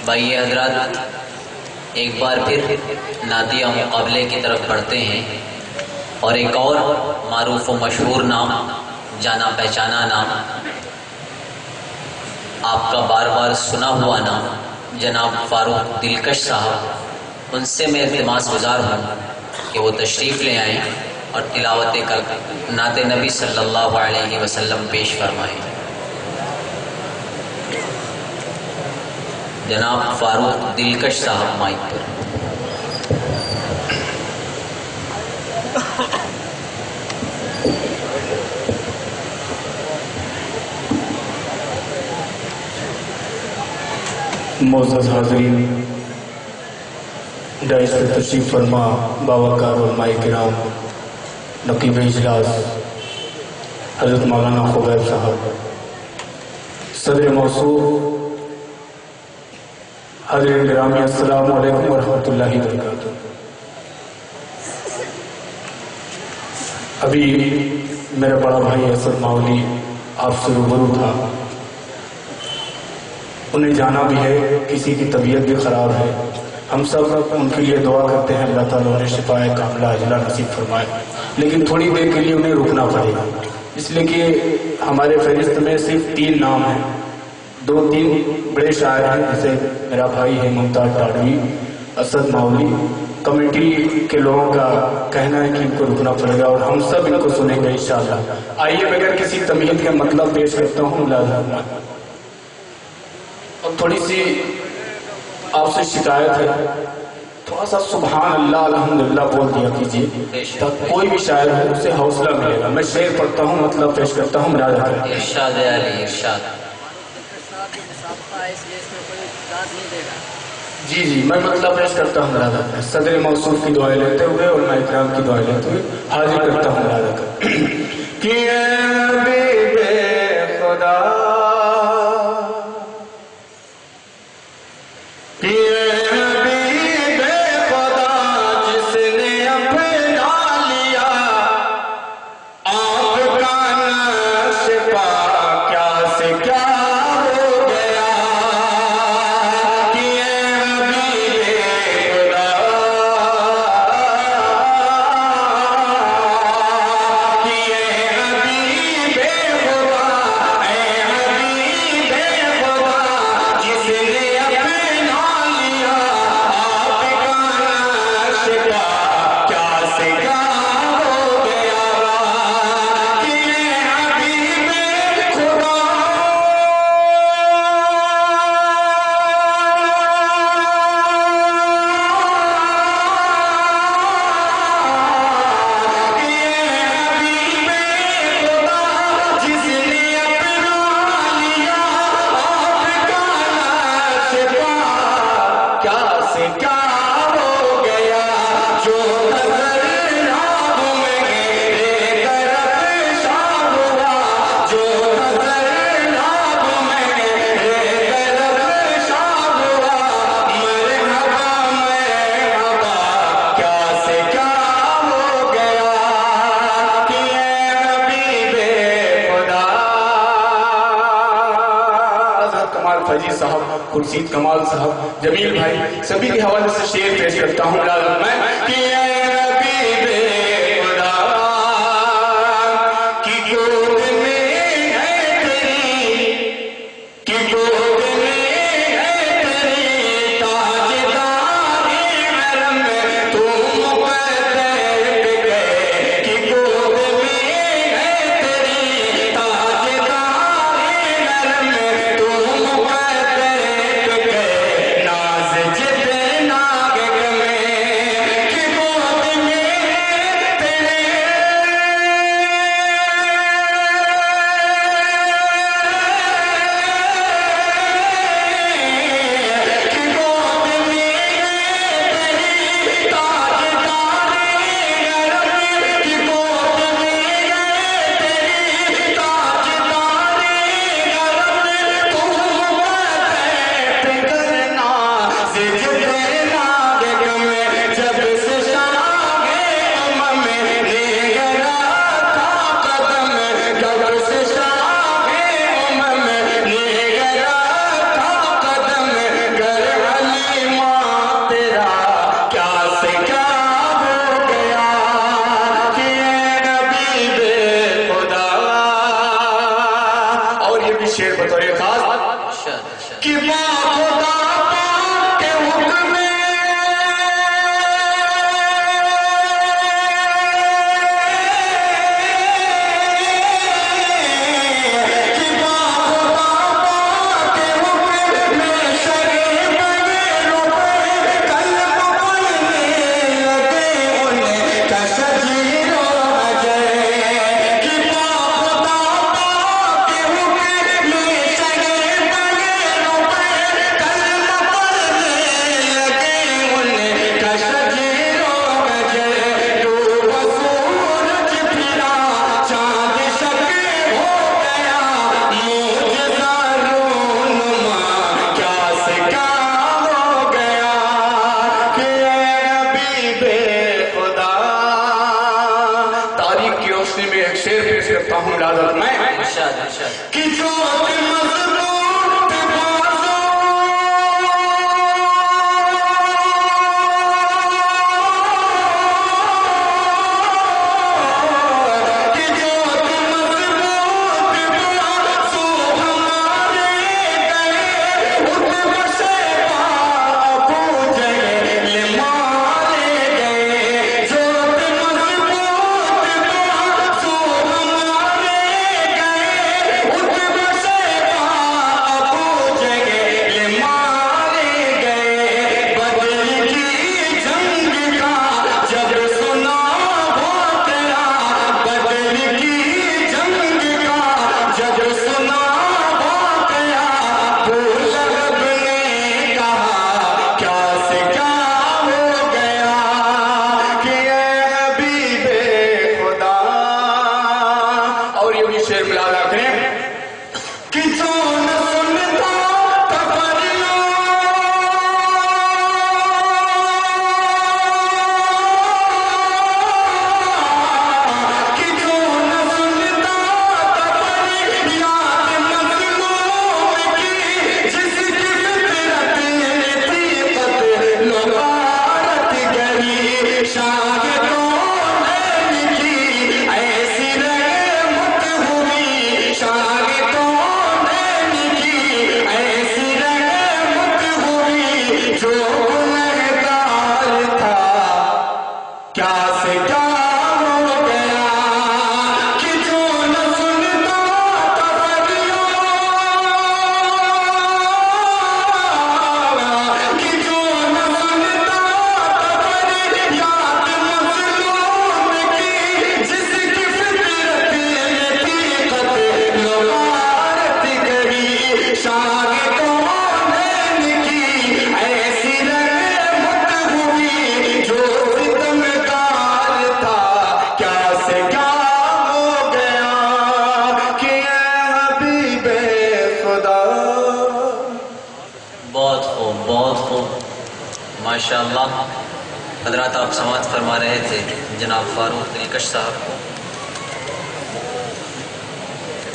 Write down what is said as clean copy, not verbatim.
بھائی حضرات، ایک بار پھر نعتیہ مقابلے کی طرف بڑھتے ہیں اور ایک اور معروف و مشہور نام، جانا پہچانا نام، آپ کا بار بار سنا ہوا نام جناب فاروق دلکش صاحب، ان سے میں التماس گزار ہوں کہ وہ تشریف لے آئیں اور تلاوت نعت نبی صلی اللہ علیہ وسلم پیش فرمائیں۔ جناب فاروق دلکش صاحب مائک پر۔ معزز حاضرین، دائش پر تشریف فرما باوقار علماء کرام، نقیب اجلاس حضرت مولانا خبیب صاحب، صدر موصوف، حاضرین گرامی، السلام علیکم ورحمۃ اللہ وبرکاتہ۔ ابھی میرا بڑا بھائی اسد ماولی آپ سے روبرو تھا، انہیں جانا بھی ہے، کسی کی طبیعت بھی خراب ہے، ہم سب ان کے لیے دعا کرتے ہیں اللہ تعالیٰ انہیں شفاء کاملہ عاجلہ نصیب فرمائے، لیکن تھوڑی دیر کے لیے انہیں رکنا پڑے گا، اس لیے کہ ہمارے فہرست میں صرف 3 نام ہیں، 2-3 بڑے شاعر ہیں، جیسے میرا بھائی ہے ممتاز ڈاڈوی، اسد ماولی، کمیٹی کے لوگوں کا کہنا ہے کہ ان کو رکنا پڑے گا اور ہم سب ان کو سنیں گے انشاءاللہ۔ آئیے بغیر کسی تمہید کا مطلب پیش کرتا ہوں، ملازم اور تھوڑی سی آپ سے شکایت ہے، تھوڑا سا سبحان اللہ الحمدللہ بول دیا کیجیے تاکہ کوئی بھی شاعر ہے اسے حوصلہ ملے گا۔ میں شعر پڑھتا ہوں، مطلب پیش کرتا ہوں، ملازم کرتا ہوں۔ ارشاد علی، ارشاد۔ جی میں مطلب پیش کرتا ہوں، ملازم صدر موصوف کی دعائیں لیتے ہوئے اور علماء کرام کی دعائیں لیتے ہوئے حاضر کرتا ہوں ملازم کہ اے حبیب خدا، خورشید کمال صاحب، جمیل بھائی، سبھی کے حوالے سے شعر پیش کرتا ہوں ملازم میں کہ اے حبیب خدا کی گود میں ہے تیری، کی گود میں ہے تیری تاجدار حرم، تو مقدر گئے، کی گود میں ہے تیری تاجدار حرم، تو مقدر ناز جتنا کہ میں کہ خدا کے حکم میں ایک شعر پیش کرتا ہوں ملازمت میں کہ جو مضبوط بازو کہ جو مضبوط بازو ہمارے گئے اتب سے ابو جہل مارے گئے جو شعر ملاحظہ کریں کہ جو نہ سنتا تفریوں کہ جو نہ سنتا تفریات مظلوم کی جس کی فطرت طیقت لغارت گری شاہدوں نے لکھی ایسی شاگردوں نے لکھی ایسی رحمت ہوئی جو گنہگار تھا کیا سے کیا ہو گیا کہ جو نہ سنتا تفریوں کہ جو نہ سنتا تفریات مظلوم کی جس کی فطرت لغارت گری شاگردوں نے لکھی ایسی رحمت ہوئی جو ستمگار تھا کیا سے کیا ہو گیا کہ اے حبیب خدا. بہت خوب ماشاءاللہ. حضرات آپ سماعت فرما رہے تھے جناب فاروق دلکش صاحب کو.